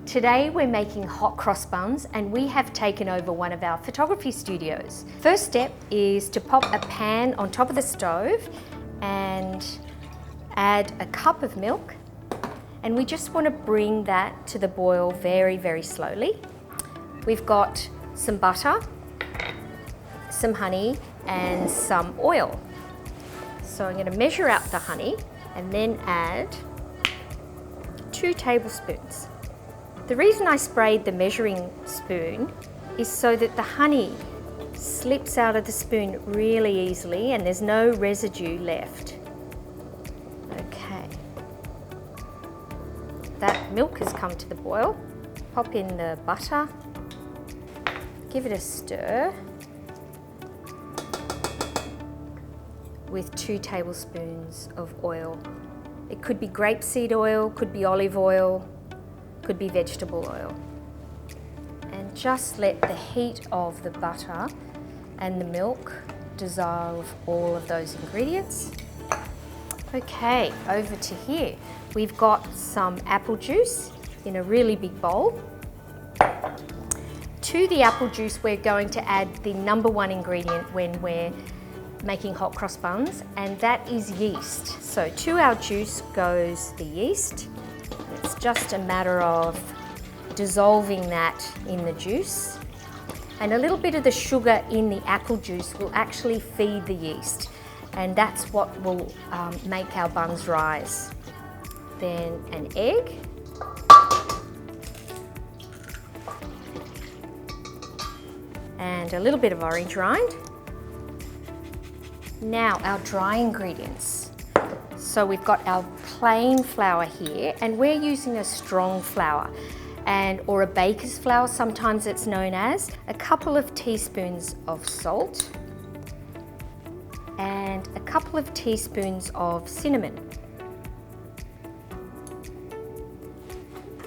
Today we're making hot cross buns and we have taken over one of our photography studios. First step is to pop a pan on top of the stove and add a cup of milk, and we just want to bring that to the boil very, very slowly. We've got some butter, some honey and some oil. So I'm going to measure out the honey and then add 2 tablespoons. The reason I sprayed the measuring spoon is so that the honey slips out of the spoon really easily and there's no residue left. Okay. That milk has come to the boil. Pop in the butter, give it a stir with 2 tablespoons of oil. It could be grapeseed oil, could be olive oil, could be vegetable oil. And just let the heat of the butter and the milk dissolve all of those ingredients. Okay, over to here. We've got some apple juice in a really big bowl. To the apple juice, we're going to add the number 1 ingredient when we're making hot cross buns, and that is yeast. So to our juice goes the yeast. It's just a matter of dissolving that in the juice. And a little bit of the sugar in the apple juice will actually feed the yeast, and that's what will make our buns rise. Then an egg. And a little bit of orange rind. Now our dry ingredients. So we've got our plain flour here, and we're using a strong flour or a baker's flour, sometimes it's known as. A couple of teaspoons of salt and a couple of teaspoons of cinnamon.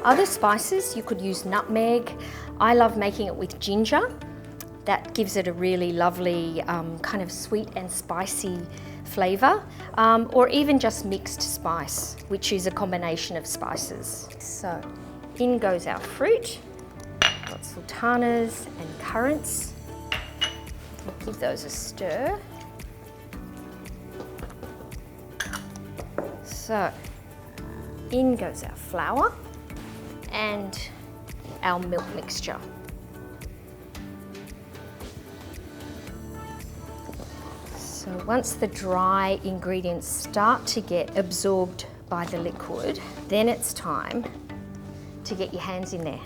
Other spices, you could use nutmeg. I love making it with ginger. That gives it a really lovely kind of sweet and spicy flavour, or even just mixed spice, which is a combination of spices. So in goes our fruit. Got sultanas and currants. We'll give those a stir. So in goes our flour and our milk mixture. So once the dry ingredients start to get absorbed by the liquid, then it's time to get your hands in there.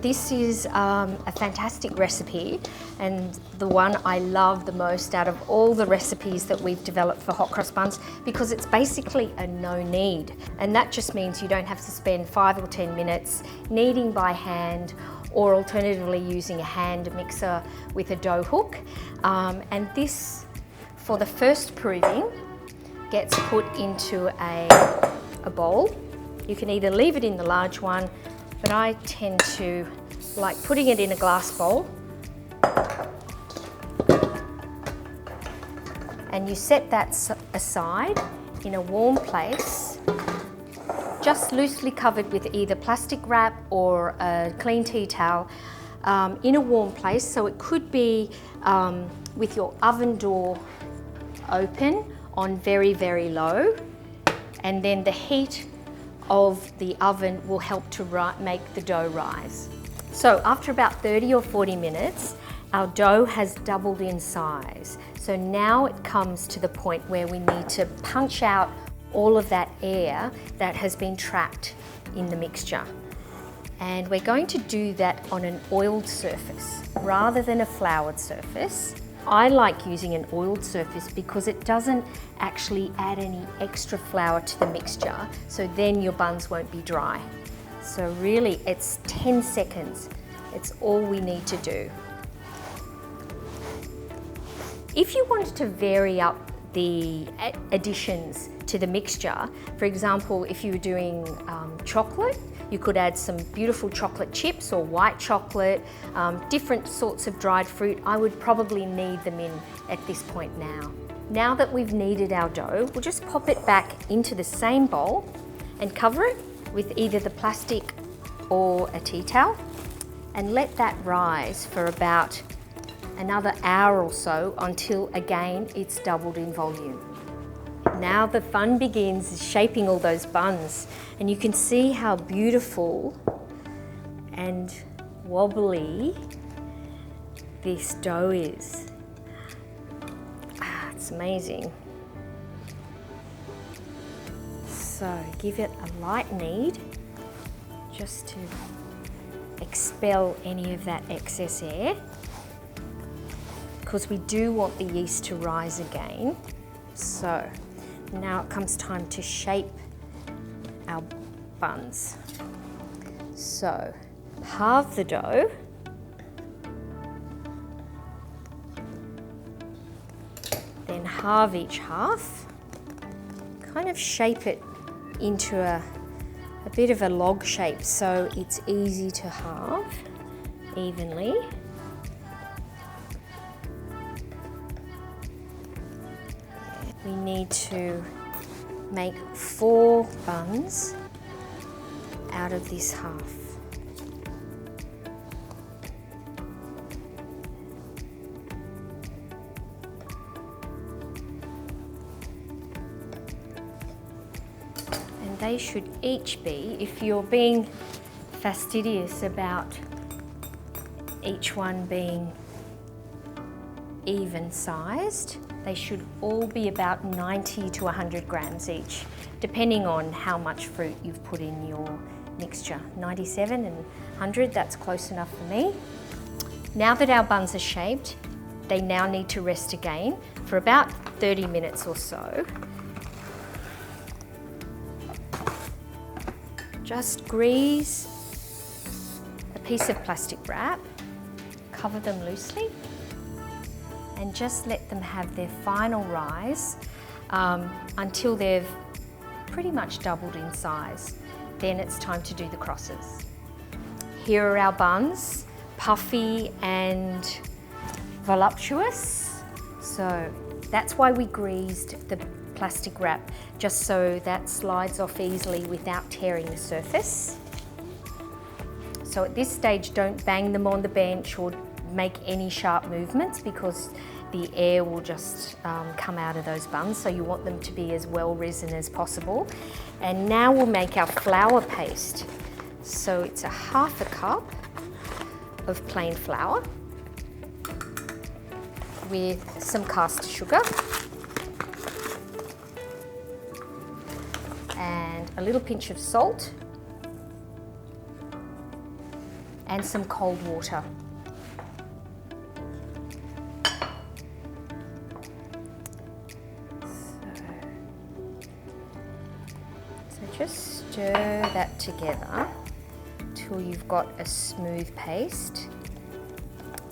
This is a fantastic recipe, and the one I love the most out of all the recipes that we've developed for hot cross buns, because it's basically a no knead. And that just means you don't have to spend 5 or 10 minutes kneading by hand, or alternatively using a hand mixer with a dough hook. And this, for the first proving, gets put into a bowl. You can either leave it in the large one, but I tend to like putting it in a glass bowl. And you set that aside in a warm place, just loosely covered with either plastic wrap or a clean tea towel, in a warm place. So it could be with your oven door open on very, very low, and then the heat of the oven will help to make the dough rise. So after about 30 or 40 minutes, our dough has doubled in size. So now it comes to the point where we need to punch out all of that air that has been trapped in the mixture. And we're going to do that on an oiled surface rather than a floured surface. I like using an oiled surface because it doesn't actually add any extra flour to the mixture, so then your buns won't be dry. So really it's 10 seconds. It's all we need to do. If you wanted to vary up the additions to the mixture, for example, if you were doing chocolate, you could add some beautiful chocolate chips or white chocolate, different sorts of dried fruit. I would probably knead them in at this point now. Now that we've kneaded our dough, we'll just pop it back into the same bowl and cover it with either the plastic or a tea towel and let that rise for about another hour or so until again it's doubled in volume. Now the fun begins, shaping all those buns, and you can see how beautiful and wobbly this dough is. It's amazing. So give it a light knead just to expel any of that excess air, because we do want the yeast to rise again. So now it comes time to shape our buns. So halve the dough, then halve each half, kind of shape it into a bit of a log shape so it's easy to halve evenly. We need to make 4 buns out of this half. And they should each be, if you're being fastidious about each one being even sized, they should all be about 90 to 100 grams each, depending on how much fruit you've put in your mixture. 97 and 100, that's close enough for me. Now that our buns are shaped, they now need to rest again for about 30 minutes or so. Just grease a piece of plastic wrap, cover them loosely, and just let them have their final rise until they've pretty much doubled in size. Then it's time to do the crosses. Here are our buns, puffy and voluptuous. So that's why we greased the plastic wrap, just so that slides off easily without tearing the surface. So at this stage, don't bang them on the bench or make any sharp movements, because the air will just come out of those buns, so you want them to be as well risen as possible. And now we'll make our flour paste. So it's a ½ cup of plain flour with some caster sugar and a little pinch of salt and some cold water. Just stir that together till you've got a smooth paste.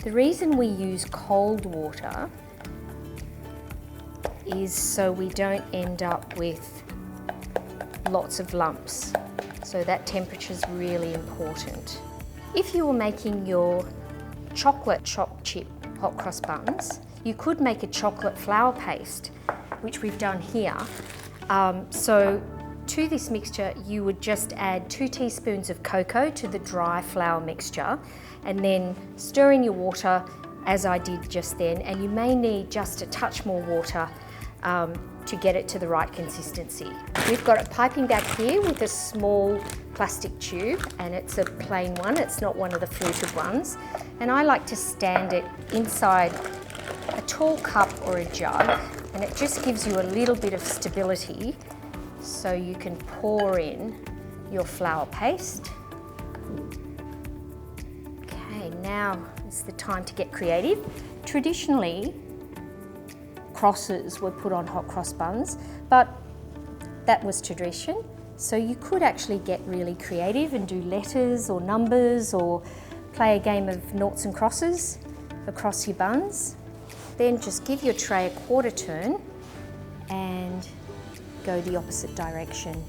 The reason we use cold water is so we don't end up with lots of lumps. So that temperature is really important. If you were making your chocolate choc chip hot cross buns, you could make a chocolate flour paste, which we've done here. So to this mixture, you would just add 2 teaspoons of cocoa to the dry flour mixture, and then stir in your water as I did just then, and you may need just a touch more water to get it to the right consistency. We've got a piping bag here with a small plastic tube, and it's a plain one, it's not one of the fluted ones, and I like to stand it inside a tall cup or a jug, and it just gives you a little bit of stability so you can pour in your flour paste. Okay, now is the time to get creative. Traditionally, crosses were put on hot cross buns, but that was tradition. So you could actually get really creative and do letters or numbers or play a game of noughts and crosses across your buns. Then just give your tray a quarter turn and go the opposite direction.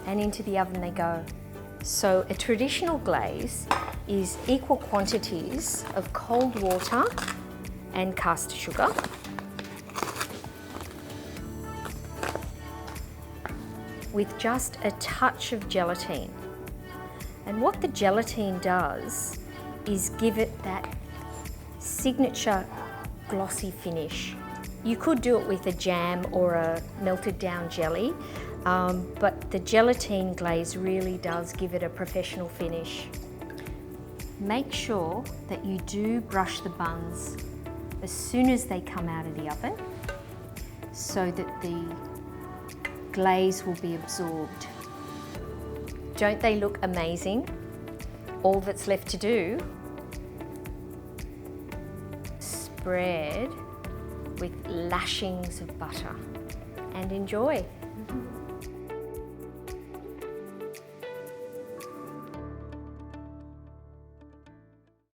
And into the oven they go. So a traditional glaze is equal quantities of cold water and caster sugar. with just a touch of gelatine. And what the gelatine does is give it that signature glossy finish. You could do it with a jam or a melted down jelly, but the gelatine glaze really does give it a professional finish. Make sure that you do brush the buns as soon as they come out of the oven so that the glaze will be absorbed. Don't they look amazing? All that's left to do, spread with lashings of butter and enjoy.